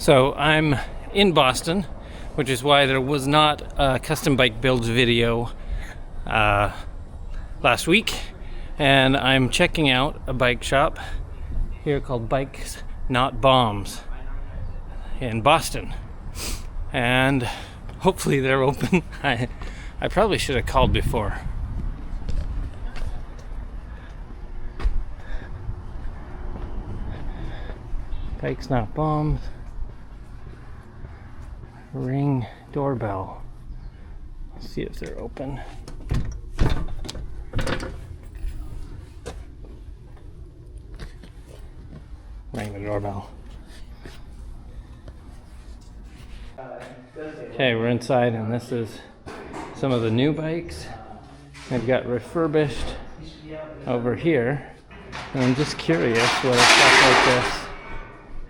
So I'm in Boston, which is why there was not a custom bike builds video last week, and I'm checking out a bike shop here called Bikes Not Bombs in Boston, and hopefully they're open. I probably should have called before. Bikes Not Bombs. Ring doorbell. Let's see if they're open. Ring the doorbell. Okay, we're inside, and this is some of the new bikes. They've got refurbished over here, and I'm just curious what a stuff like this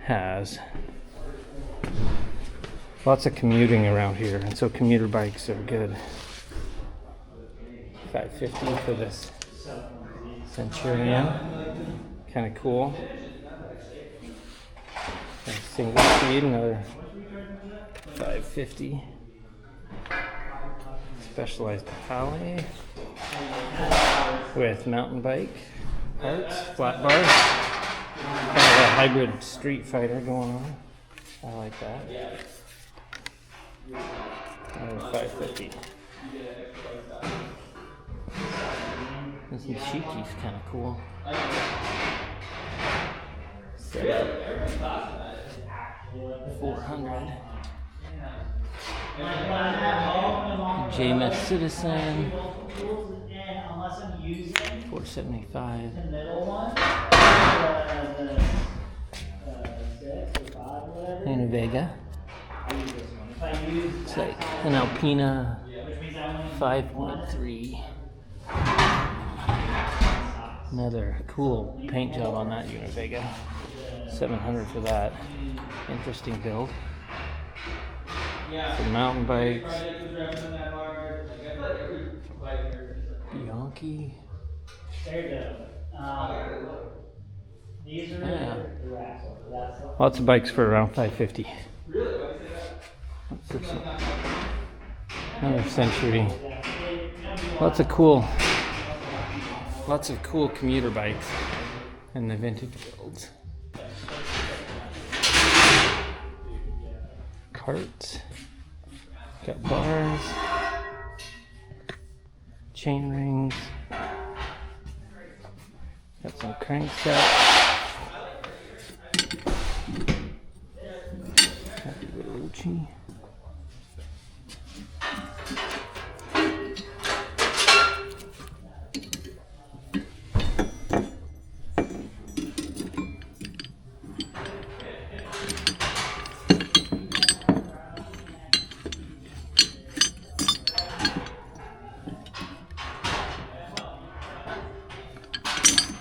has. Lots of commuting around here, and so commuter bikes are good. $550 for this Centurion. Kind of cool. And single speed, another $550. Specialized Pally with mountain bike parts, flat bars. Kind of a hybrid Street Fighter going on. I like that. $550. This Nishiki's kind of cool. $400. JMS Citizen. $475. And a Vega. It's like an Alpina 5.3. Another cool paint job on that Univega. $700 for that. Interesting build. Some mountain bikes. Bianchi. Yeah. Lots of bikes for around $550. Another Century. Lots of cool commuter bikes in the vintage builds. Carts. Got bars. Chain rings. Got some cranksets. Gucci.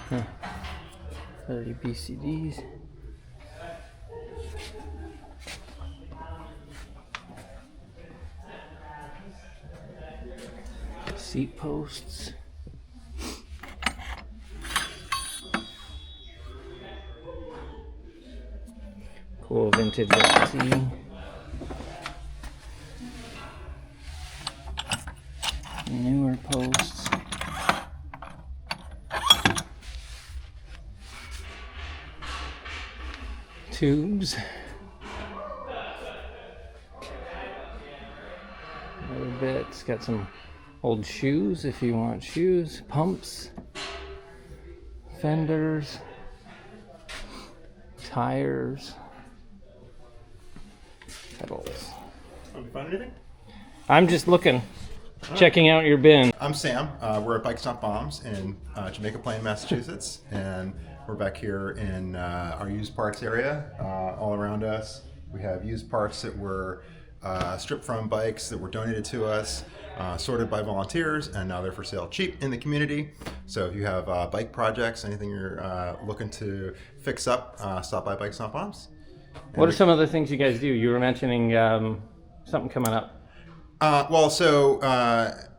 Huh. 30 BCDs. Seat posts. Cool vintage XT. Newer posts. Tubes. Another bit. It's got some old shoes if you want shoes, pumps, fenders, tires, pedals. Have you found anything? I'm just looking, checking out your bin. I'm Sam. We're at Bikes Not Bombs in Jamaica Plain, Massachusetts, and we're back here in our used parts area. All around us, we have used parts that were stripped from bikes that were donated to us, sorted by volunteers, and now they're for sale cheap in the community. So if you have bike projects, anything you're looking to fix up, stop by Bikes Not Bombs. What are some of the things you guys do? You were mentioning something coming up.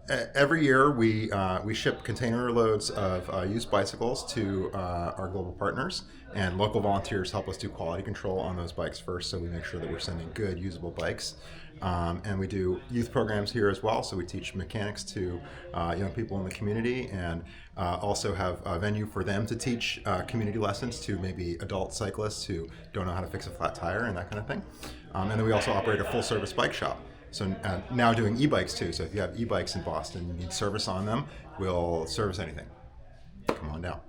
Every year we ship container loads of used bicycles to our global partners, and local volunteers help us do quality control on those bikes first, so we make sure that we're sending good, usable bikes. And we do youth programs here as well, so we teach mechanics to young people in the community, and also have a venue for them to teach community lessons to maybe adult cyclists who don't know how to fix a flat tire and that kind of thing. And then we also operate a full-service bike shop. So now doing e-bikes too. So if you have e-bikes in Boston, you need service on them, we'll service anything. Come on down.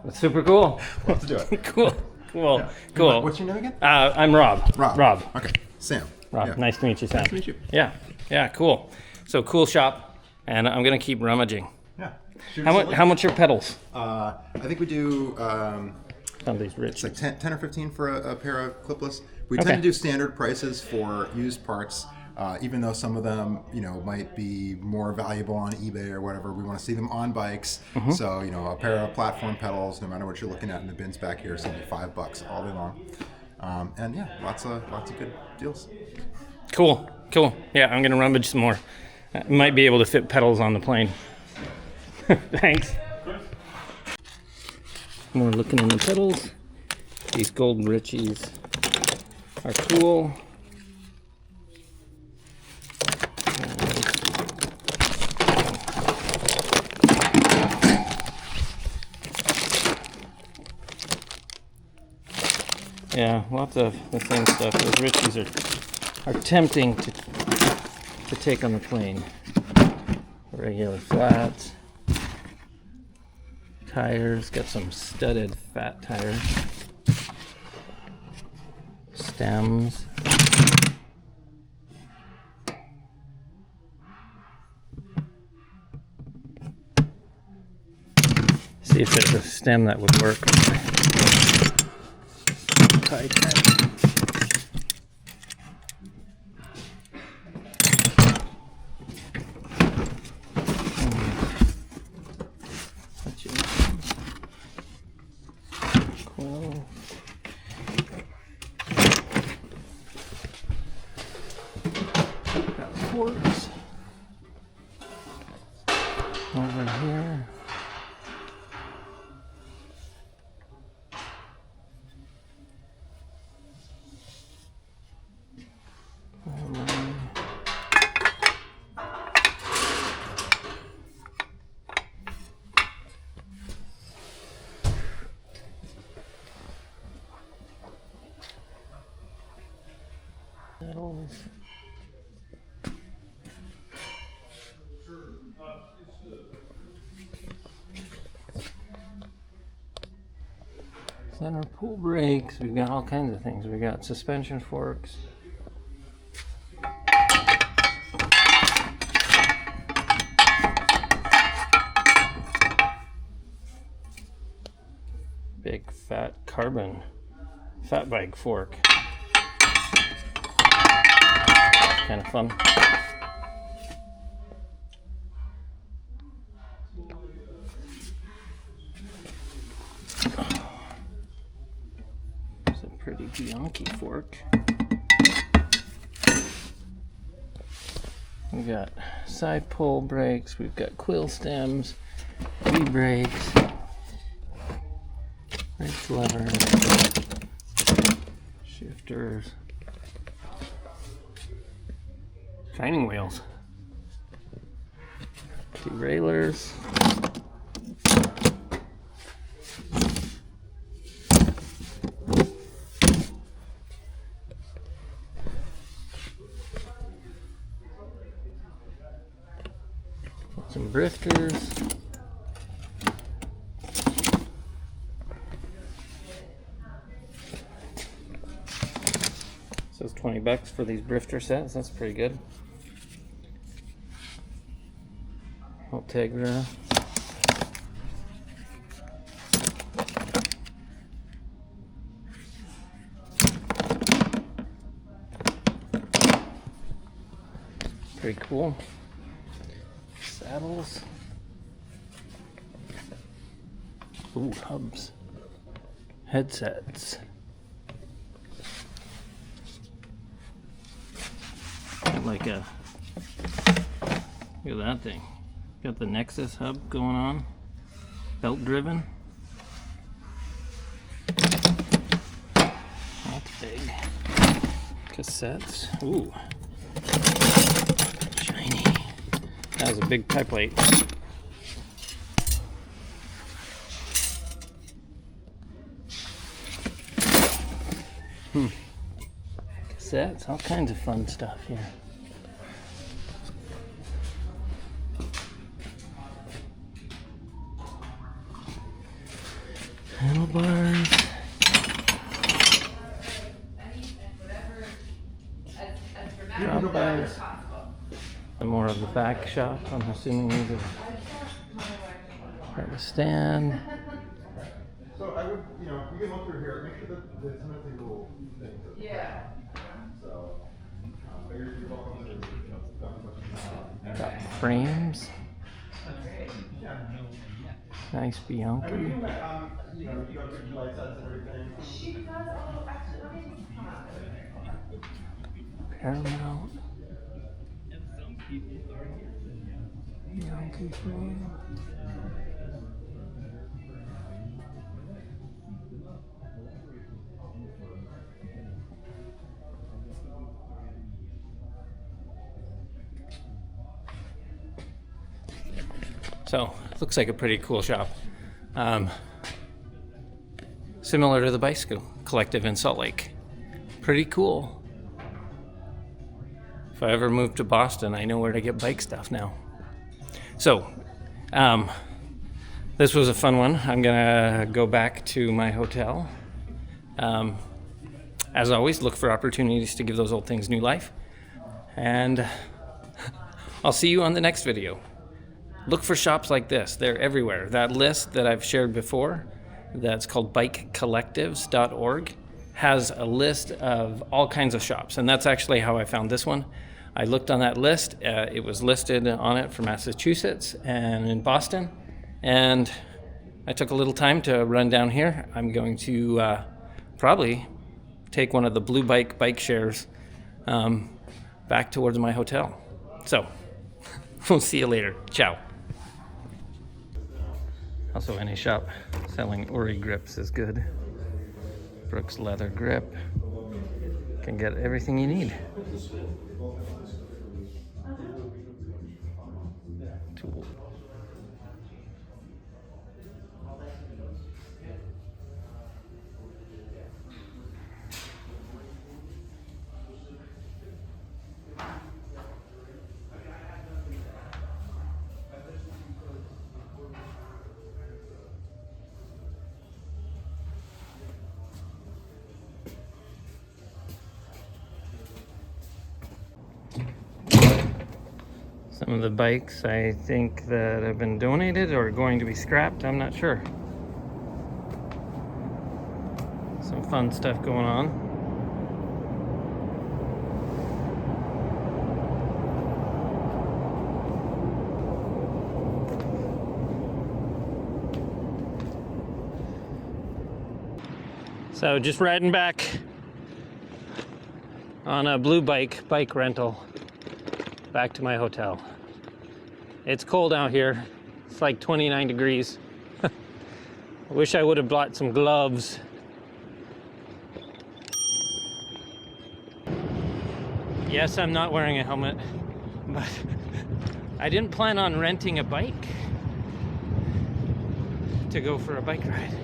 That's super cool. Let's do it. Cool. Yeah. Cool. What's your name again? I'm Rob. Rob. Okay. Sam. Rob. Yeah. Nice to meet you, Sam. Nice to meet you. Yeah. Cool. So cool shop, and I'm gonna keep rummaging. Yeah. How much are pedals? I think we do. Found these rich. It's like 10 or 15 for a pair of clipless. We Okay. tend to do standard prices for used parts, even though some of them, might be more valuable on eBay or whatever. We want to see them on bikes. Mm-hmm. So, a pair of platform pedals, no matter what you're looking at in the bins back here, is going to be $5 all day long. And yeah, lots of good deals. Cool. Yeah, I'm gonna rummage some more. I might be able to fit pedals on the plane. Thanks. More looking in the pedals. These gold Richies are cool. Yeah, lots of the same stuff. Those Richies are tempting to take on the plane. Regular flats. Tires, got some studded fat tires. Stems. See if there's a stem that would work. Tight. Cool. Got forks over here. Pedals. Center pull brakes. We've got all kinds of things. We got suspension forks. Big fat carbon fat bike fork. Kind of fun. It's a pretty Bianchi fork. We got side pull brakes. We've got quill stems, V-brakes, brake levers, shifters. Training wheels, derailleurs, some drifters, says $20 for these drifter sets. That's pretty good. Ultegra. Pretty cool. Saddles. Ooh, hubs. Headsets. Like a Look at that thing. Got the Nexus hub going on. Belt driven. That's big. Cassettes. Ooh. Shiny. That was a big pipe plate. Cassettes, all kinds of fun stuff here. Handlebars. Drop bars. And more of the back shop. I'm assuming these are the stand. So I would, you know, you can look through here. Make sure that some of the little things. Yeah. So, you're welcome to Got frames. Nice Bianchi. you know, you got the light sets and everything. She does a little exercise. Paramount. Bianchi frame. So, looks like a pretty cool shop. Similar to the Bicycle Collective in Salt Lake. Pretty cool. If I ever move to Boston, I know where to get bike stuff now. So, this was a fun one. I'm gonna go back to my hotel. As always, look for opportunities to give those old things new life. And I'll see you on the next video. Look for shops like this. They're everywhere. That list that I've shared before, that's called bikecollectives.org, has a list of all kinds of shops. And that's actually how I found this one. I looked on that list. It was listed on it for Massachusetts and in Boston. And I took a little time to run down here. I'm going to probably take one of the blue bike shares back towards my hotel. So we'll see you later. Ciao. Also, any shop selling Ori grips is good. Brooks leather grip. Can get everything you need. Tool. Some of the bikes I think that have been donated or going to be scrapped, I'm not sure. Some fun stuff going on. So just riding back on a blue bike rental back to my hotel. It's cold out here. It's like 29 degrees. I wish I would have brought some gloves. Yes, I'm not wearing a helmet, but I didn't plan on renting a bike to go for a bike ride.